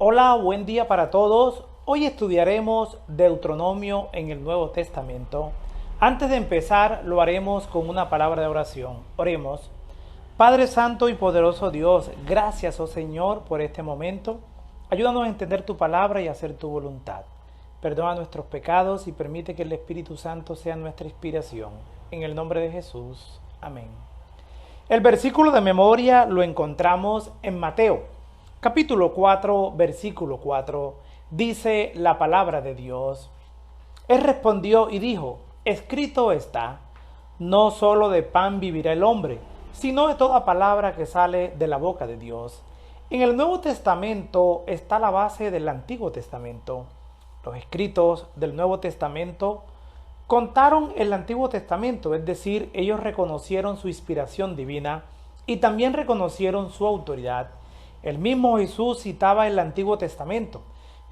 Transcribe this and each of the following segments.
Hola, buen día para todos. Hoy estudiaremos Deuteronomio en el Nuevo Testamento. Antes de empezar, lo haremos con una palabra de oración. Oremos. Padre Santo y poderoso Dios, gracias, oh Señor, por este momento. Ayúdanos a entender tu palabra y a hacer tu voluntad. Perdona nuestros pecados y permite que el Espíritu Santo sea nuestra inspiración. En el nombre de Jesús. Amén. El versículo de memoria lo encontramos en Mateo, capítulo 4, versículo 4. Dice la palabra de Dios. Él respondió y dijo: escrito está, no solo de pan vivirá el hombre, sino de toda palabra que sale de la boca de Dios. En el Nuevo Testamento está la base del Antiguo Testamento. Los escritos del Nuevo Testamento contaron el Antiguo Testamento, es decir, ellos reconocieron su inspiración divina y también reconocieron su autoridad. El mismo Jesús citaba el Antiguo Testamento.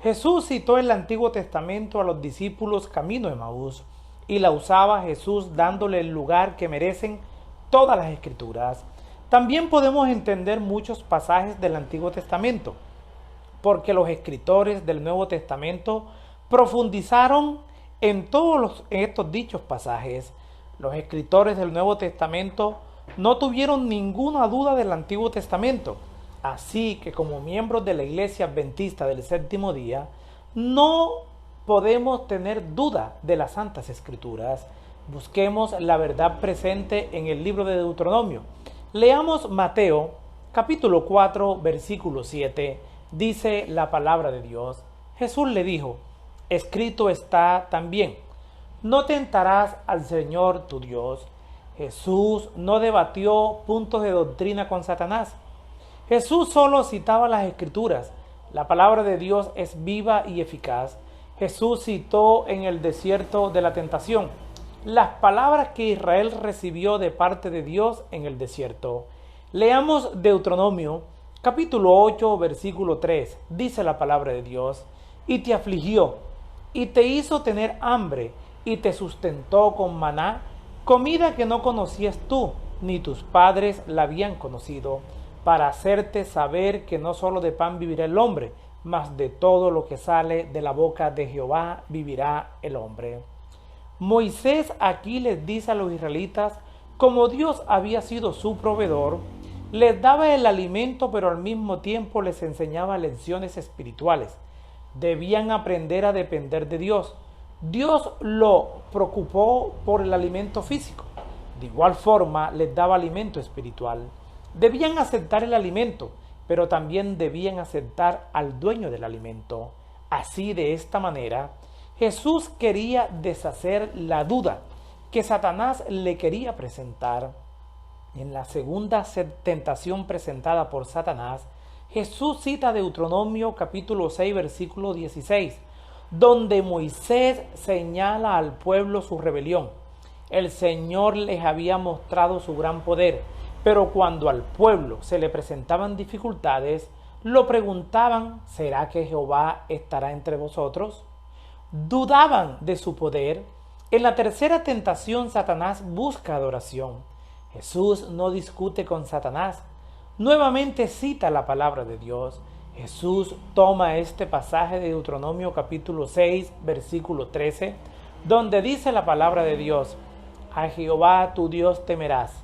Jesús citó el Antiguo Testamento a los discípulos camino de Emaús y la usaba Jesús dándole el lugar que merecen todas las Escrituras. También podemos entender muchos pasajes del Antiguo Testamento, porque los escritores del Nuevo Testamento profundizaron en todos estos dichos pasajes. Los escritores del Nuevo Testamento no tuvieron ninguna duda del Antiguo Testamento. Así que como miembros de la Iglesia Adventista del Séptimo Día, no podemos tener duda de las Santas Escrituras. Busquemos la verdad presente en el libro de Deuteronomio. Leamos Mateo, capítulo 4, versículo 7. Dice la palabra de Dios. Jesús le dijo: escrito está también, no tentarás al Señor tu Dios. Jesús no debatió puntos de doctrina con Satanás. Jesús solo citaba las Escrituras. La palabra de Dios es viva y eficaz. Jesús citó en el desierto de la tentación las palabras que Israel recibió de parte de Dios en el desierto. Leamos Deuteronomio, capítulo 8, versículo 3. Dice la palabra de Dios: y te afligió, y te hizo tener hambre, y te sustentó con maná, comida que no conocías tú, ni tus padres la habían conocido, para hacerte saber que no solo de pan vivirá el hombre, mas de todo lo que sale de la boca de Jehová vivirá el hombre. Moisés aquí les dice a los israelitas, como Dios había sido su proveedor, les daba el alimento, pero al mismo tiempo les enseñaba lecciones espirituales. Debían aprender a depender de Dios. Dios lo preocupó por el alimento físico. De igual forma les daba alimento espiritual. Debían aceptar el alimento, pero también debían aceptar al dueño del alimento. Así, de esta manera, Jesús quería deshacer la duda que Satanás le quería presentar. En la segunda tentación presentada por Satanás, Jesús cita Deuteronomio capítulo 6, versículo 16, donde Moisés señala al pueblo su rebelión. El Señor les había mostrado su gran poder, pero cuando al pueblo se le presentaban dificultades, lo preguntaban: ¿será que Jehová estará entre vosotros? Dudaban de su poder. En la tercera tentación, Satanás busca adoración. Jesús no discute con Satanás. Nuevamente cita la palabra de Dios. Jesús toma este pasaje de Deuteronomio capítulo 6, versículo 13, donde dice la palabra de Dios: a Jehová tu Dios temerás,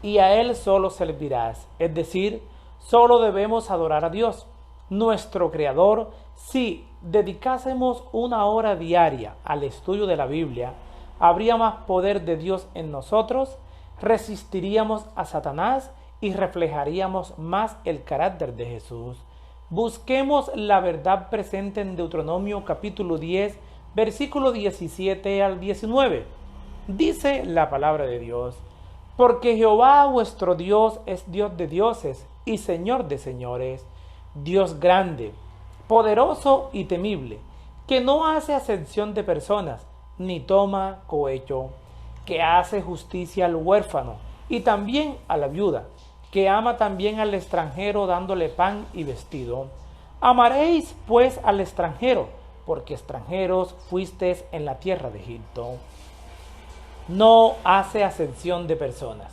y a Él solo servirás. Es decir, solo debemos adorar a Dios, nuestro Creador. Si dedicásemos una hora diaria al estudio de la Biblia, habría más poder de Dios en nosotros, resistiríamos a Satanás y reflejaríamos más el carácter de Jesús. Busquemos la verdad presente en Deuteronomio capítulo 10, versículo 17 al 19. Dice la palabra de Dios: porque Jehová vuestro Dios es Dios de dioses y Señor de señores, Dios grande, poderoso y temible, que no hace acepción de personas, ni toma cohecho, que hace justicia al huérfano y también a la viuda, que ama también al extranjero dándole pan y vestido. Amaréis pues al extranjero, porque extranjeros fuisteis en la tierra de Egipto. No hace acepción de personas.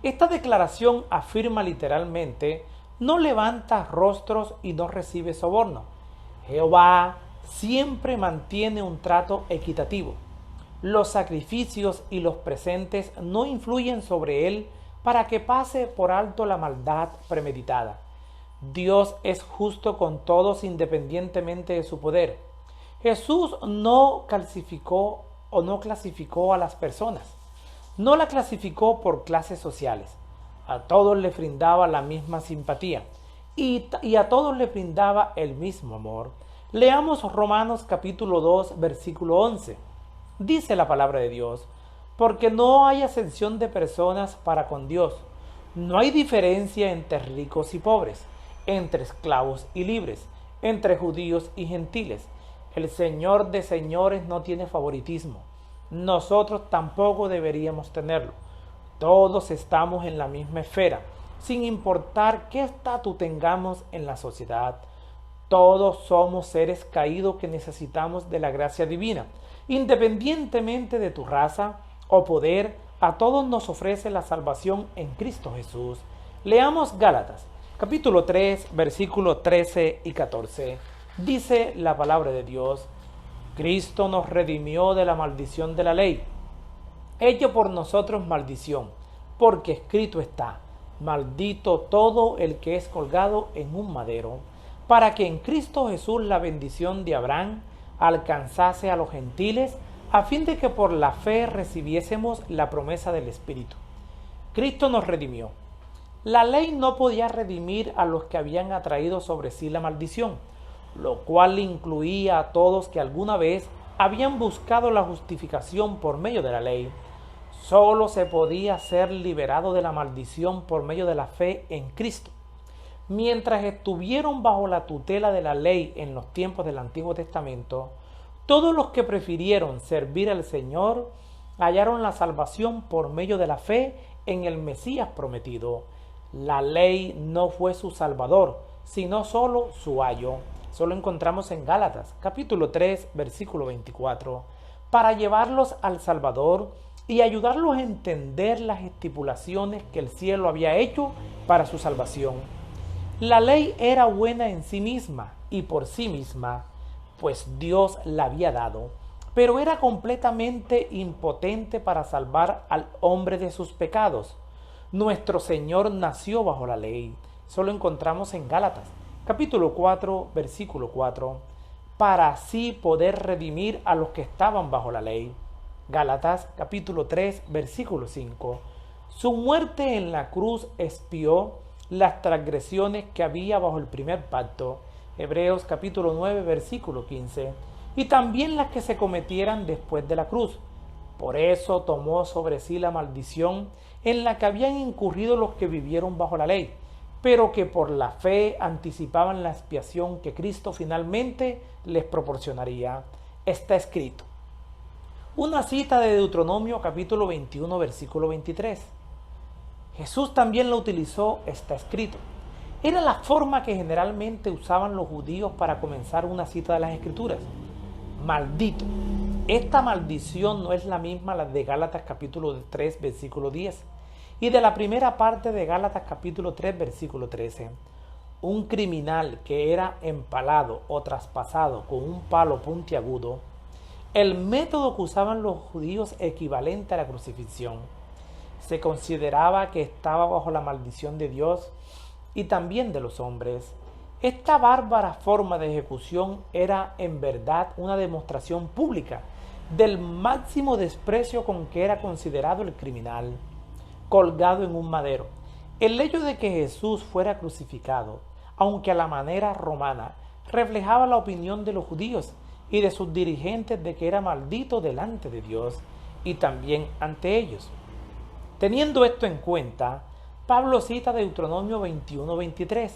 Esta declaración afirma literalmente: no levanta rostros y no recibe soborno. Jehová siempre mantiene un trato equitativo. Los sacrificios y los presentes no influyen sobre él para que pase por alto la maldad premeditada. Dios es justo con todos independientemente de su poder. Jesús no clasificó a las personas. No la clasificó por clases sociales. A todos les brindaba la misma simpatía y a todos les brindaba el mismo amor. Leamos Romanos capítulo 2, versículo 11. Dice la palabra de Dios: porque no hay acepción de personas para con Dios. No hay diferencia entre ricos y pobres, entre esclavos y libres, entre judíos y gentiles. El Señor de señores no tiene favoritismo. Nosotros tampoco deberíamos tenerlo. Todos estamos en la misma esfera, sin importar qué estatus tengamos en la sociedad. Todos somos seres caídos que necesitamos de la gracia divina. Independientemente de tu raza o poder, a todos nos ofrece la salvación en Cristo Jesús. Leamos Gálatas, capítulo 3, versículos 13 y 14. Dice la palabra de Dios: Cristo nos redimió de la maldición de la ley, hecho por nosotros maldición, porque escrito está: maldito todo el que es colgado en un madero, para que en Cristo Jesús la bendición de Abraham alcanzase a los gentiles, a fin de que por la fe recibiésemos la promesa del Espíritu. Cristo nos redimió. La ley no podía redimir a los que habían atraído sobre sí la maldición, lo cual incluía a todos que alguna vez habían buscado la justificación por medio de la ley. Solo se podía ser liberado de la maldición por medio de la fe en Cristo. Mientras estuvieron bajo la tutela de la ley en los tiempos del Antiguo Testamento, todos los que prefirieron servir al Señor hallaron la salvación por medio de la fe en el Mesías prometido. La ley no fue su salvador, sino solo su ayo. Solo encontramos en Gálatas, capítulo 3, versículo 24, para llevarlos al Salvador y ayudarlos a entender las estipulaciones que el cielo había hecho para su salvación. La ley era buena en sí misma y por sí misma, pues Dios la había dado, pero era completamente impotente para salvar al hombre de sus pecados. Nuestro Señor nació bajo la ley. Solo encontramos en Gálatas, capítulo 4, versículo 4, para así poder redimir a los que estaban bajo la ley. Gálatas, capítulo 3, versículo 5. Su muerte en la cruz expió las transgresiones que había bajo el primer pacto. Hebreos, capítulo 9, versículo 15. Y también las que se cometieran después de la cruz. Por eso tomó sobre sí la maldición en la que habían incurrido los que vivieron bajo la ley, pero que por la fe anticipaban la expiación que Cristo finalmente les proporcionaría. Está escrito. Una cita de Deuteronomio capítulo 21, versículo 23. Jesús también la utilizó, está escrito. Era la forma que generalmente usaban los judíos para comenzar una cita de las Escrituras. Maldito. Esta maldición no es la misma la de Gálatas capítulo 3, versículo 10. Y de la primera parte de Gálatas capítulo 3, versículo 13. Un criminal que era empalado o traspasado con un palo puntiagudo, el método que usaban los judíos equivalente a la crucifixión. Se consideraba que estaba bajo la maldición de Dios y también de los hombres. Esta bárbara forma de ejecución era en verdad una demostración pública del máximo desprecio con que era considerado el criminal, colgado en un madero. El hecho de que Jesús fuera crucificado, aunque a la manera romana, reflejaba la opinión de los judíos y de sus dirigentes de que era maldito delante de Dios y también ante ellos. Teniendo esto en cuenta, Pablo cita Deuteronomio 21-23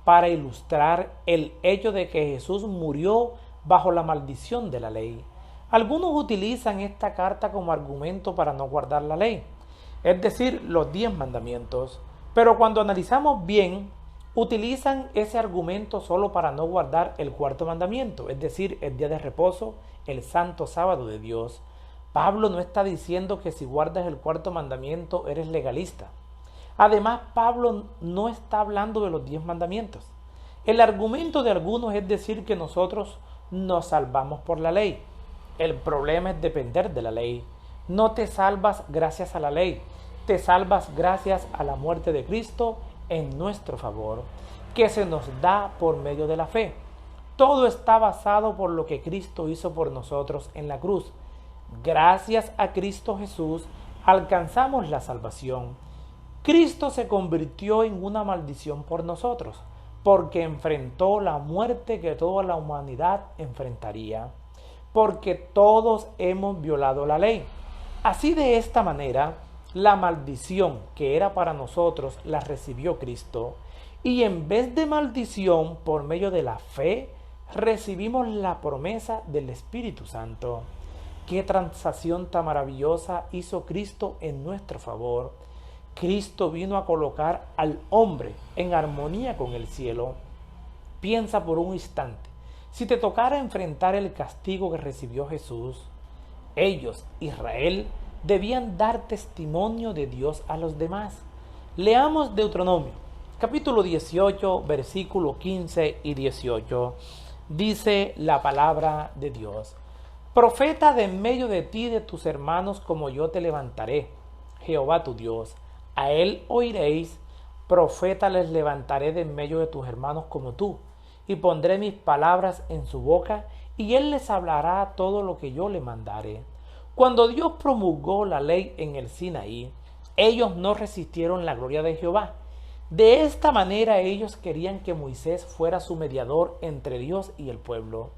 para ilustrar el hecho de que Jesús murió bajo la maldición de la ley. Algunos utilizan esta carta como argumento para no guardar la ley, es decir, los 10 mandamientos, pero cuando analizamos bien, utilizan ese argumento solo para no guardar el cuarto mandamiento, es decir, el día de reposo, el santo sábado de Dios. Pablo no está diciendo que si guardas el cuarto mandamiento eres legalista. Además, Pablo no está hablando de los 10 mandamientos. El argumento de algunos es decir que nosotros nos salvamos por la ley. El problema es depender de la ley. No te salvas gracias a la ley, te salvas gracias a la muerte de Cristo en nuestro favor, que se nos da por medio de la fe. Todo está basado por lo que Cristo hizo por nosotros en la cruz. Gracias a Cristo Jesús alcanzamos la salvación. Cristo se convirtió en una maldición por nosotros, porque enfrentó la muerte que toda la humanidad enfrentaría, porque todos hemos violado la ley. Así, de esta manera, la maldición que era para nosotros la recibió Cristo, y en vez de maldición, por medio de la fe, recibimos la promesa del Espíritu Santo. ¿Qué transacción tan maravillosa hizo Cristo en nuestro favor? Cristo vino a colocar al hombre en armonía con el cielo. Piensa por un instante, si te tocara enfrentar el castigo que recibió Jesús, ellos, Israel, debían dar testimonio de Dios a los demás. Leamos Deuteronomio, capítulo 18, versículo 15 y 18. Dice la palabra de Dios: Profeta de en medio de ti y de tus hermanos como yo te levantaré, Jehová tu Dios. A él oiréis, profeta les levantaré de en medio de tus hermanos como tú, y pondré mis palabras en su boca, y él les hablará todo lo que yo le mandare. Cuando Dios promulgó la ley en el Sinaí, ellos no resistieron la gloria de Jehová. De esta manera ellos querían que Moisés fuera su mediador entre Dios y el pueblo.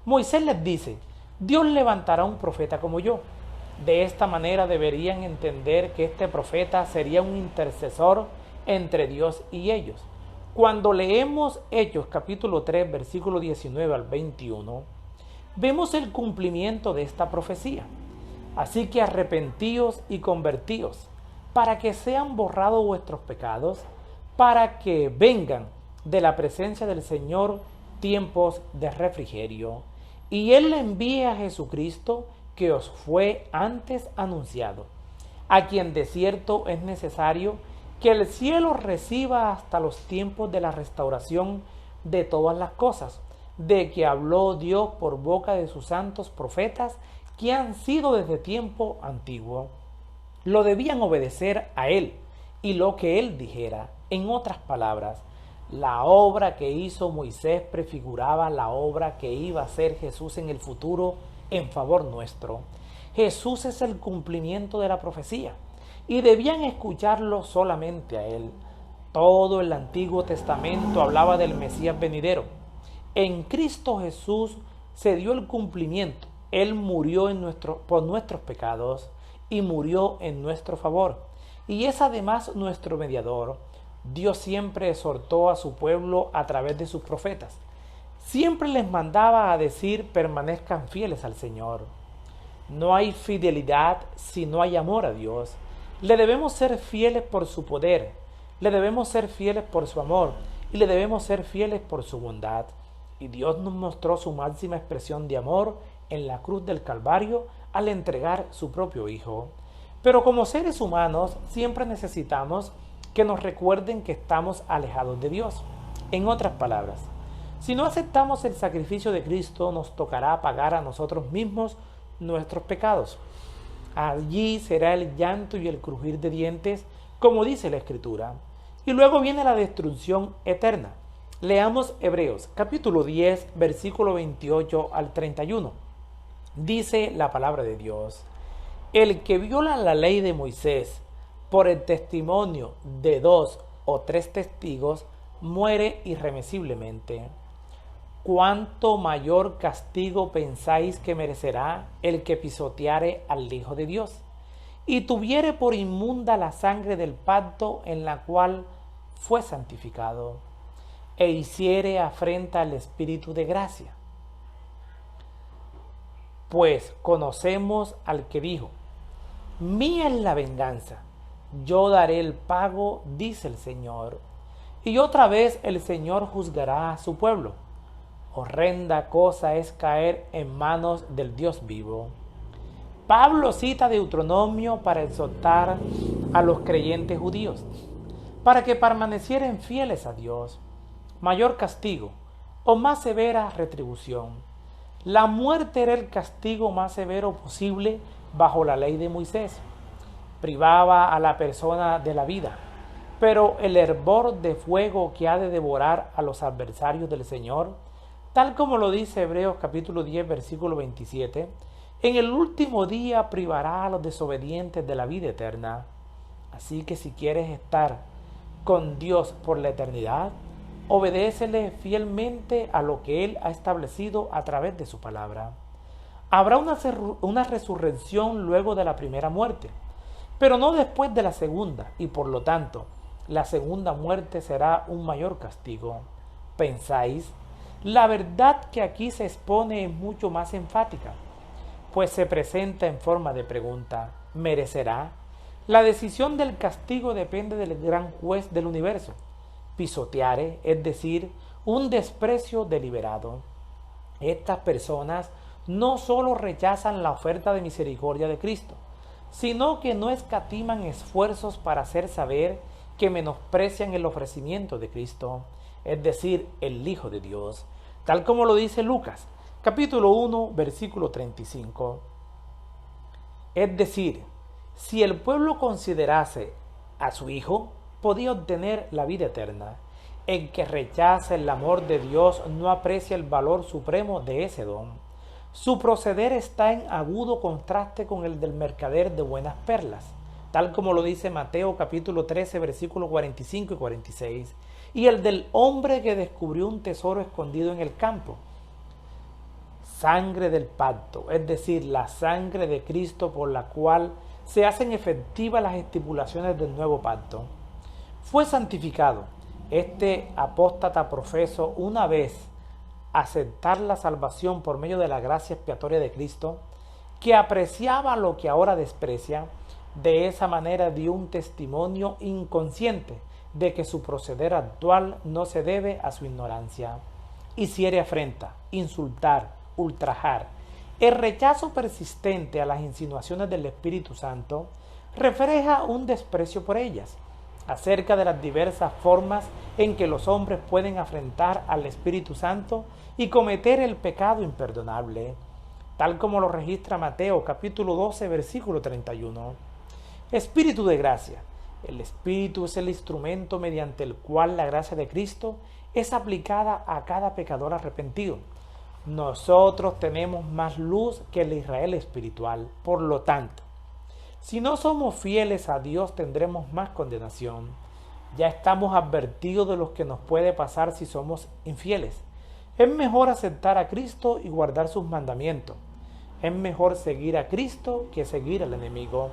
Moisés les dice: Dios levantará un profeta como yo. De esta manera deberían entender que este profeta sería un intercesor entre Dios y ellos. Cuando leemos Hechos capítulo 3, versículo 19 al 21, vemos el cumplimiento de esta profecía. Así que arrepentíos y convertíos, para que sean borrados vuestros pecados, para que vengan de la presencia del Señor tiempos de refrigerio, y Él le envíe a Jesucristo, que os fue antes anunciado, a quien de cierto es necesario que el cielo reciba hasta los tiempos de la restauración de todas las cosas, de que habló Dios por boca de sus santos profetas, que han sido desde tiempo antiguo. Lo debían obedecer a Él y lo que Él dijera. En otras palabras, la obra que hizo Moisés prefiguraba la obra que iba a hacer Jesús en el futuro en favor nuestro. Jesús es el cumplimiento de la profecía y debían escucharlo solamente a Él. Todo el Antiguo Testamento hablaba del Mesías venidero. En Cristo Jesús se dio el cumplimiento. Él murió por nuestros pecados y murió en nuestro favor. Y es además nuestro mediador. Dios siempre exhortó a su pueblo a través de sus profetas. Siempre les mandaba a decir: permanezcan fieles al Señor. No hay fidelidad si no hay amor a Dios. Le debemos ser fieles por su poder, le debemos ser fieles por su amor y le debemos ser fieles por su bondad. Y Dios nos mostró su máxima expresión de amor en la cruz del Calvario al entregar su propio Hijo. Pero como seres humanos siempre necesitamos que nos recuerden que estamos alejados de Dios. En otras palabras, si no aceptamos el sacrificio de Cristo, nos tocará pagar a nosotros mismos nuestros pecados. Allí será el llanto y el crujir de dientes, como dice la Escritura. Y luego viene la destrucción eterna. Leamos Hebreos, capítulo 10, versículo 28 al 31. Dice la palabra de Dios: El que viola la ley de Moisés por el testimonio de 2 o 3 testigos, muere irremisiblemente. ¿Cuánto mayor castigo pensáis que merecerá el que pisoteare al Hijo de Dios y tuviere por inmunda la sangre del pacto en la cual fue santificado, e hiciere afrenta al Espíritu de gracia? Pues conocemos al que dijo: mía es la venganza, yo daré el pago, dice el Señor. Y otra vez el Señor juzgará a su pueblo. Horrenda cosa es caer en manos del Dios vivo. Pablo cita Deuteronomio para exhortar a los creyentes judíos, para que permanecieran fieles a Dios. mayor castigo o más severa retribución. La muerte era el castigo más severo posible bajo la ley de Moisés. Privaba a la persona de la vida, pero el hervor de fuego que ha de devorar a los adversarios del Señor, tal como lo dice Hebreos capítulo 10, versículo 27, en el último día privará a los desobedientes de la vida eterna. Así que si quieres estar con Dios por la eternidad, obedécele fielmente a lo que Él ha establecido a través de su palabra. Habrá una resurrección luego de la primera muerte, pero no después de la segunda, y por lo tanto, la segunda muerte será un mayor castigo. ¿Pensáis? La verdad que aquí se expone es mucho más enfática, pues se presenta en forma de pregunta: ¿merecerá? La decisión del castigo depende del gran juez del universo. Pisoteare, es decir, un desprecio deliberado. Estas personas no solo rechazan la oferta de misericordia de Cristo, sino que no escatiman esfuerzos para hacer saber que menosprecian el ofrecimiento de Cristo, es decir, el Hijo de Dios, tal como lo dice Lucas, capítulo 1, versículo 35. Es decir, si el pueblo considerase a su Hijo, podía obtener la vida eterna. El que rechaza el amor de Dios no aprecia el valor supremo de ese don. Su proceder está en agudo contraste con el del mercader de buenas perlas, tal como lo dice Mateo capítulo 13, versículos 45 y 46, y el del hombre que descubrió un tesoro escondido en el campo. Sangre del pacto, es decir, la sangre de Cristo por la cual se hacen efectivas las estipulaciones del nuevo pacto. Fue santificado. Este apóstata profeso, una vez aceptar la salvación por medio de la gracia expiatoria de Cristo, que apreciaba lo que ahora desprecia, de esa manera dio un testimonio inconsciente de que su proceder actual no se debe a su ignorancia. Hiciere afrenta, insultar, ultrajar. El rechazo persistente a las insinuaciones del Espíritu Santo refleja un desprecio por ellas, acerca de las diversas formas en que los hombres pueden afrentar al Espíritu Santo y cometer el pecado imperdonable, tal como lo registra Mateo capítulo 12, versículo 31. Espíritu de gracia. El Espíritu es el instrumento mediante el cual la gracia de Cristo es aplicada a cada pecador arrepentido. Nosotros tenemos más luz que el Israel espiritual. Por lo tanto, si no somos fieles a Dios, tendremos más condenación. Ya estamos advertidos de lo que nos puede pasar si somos infieles. Es mejor aceptar a Cristo y guardar sus mandamientos. Es mejor seguir a Cristo que seguir al enemigo.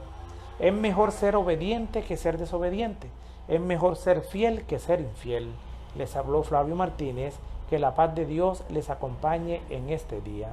Es mejor ser obediente que ser desobediente. Es mejor ser fiel que ser infiel. Les habló Flavio Martínez. Que la paz de Dios les acompañe en este día.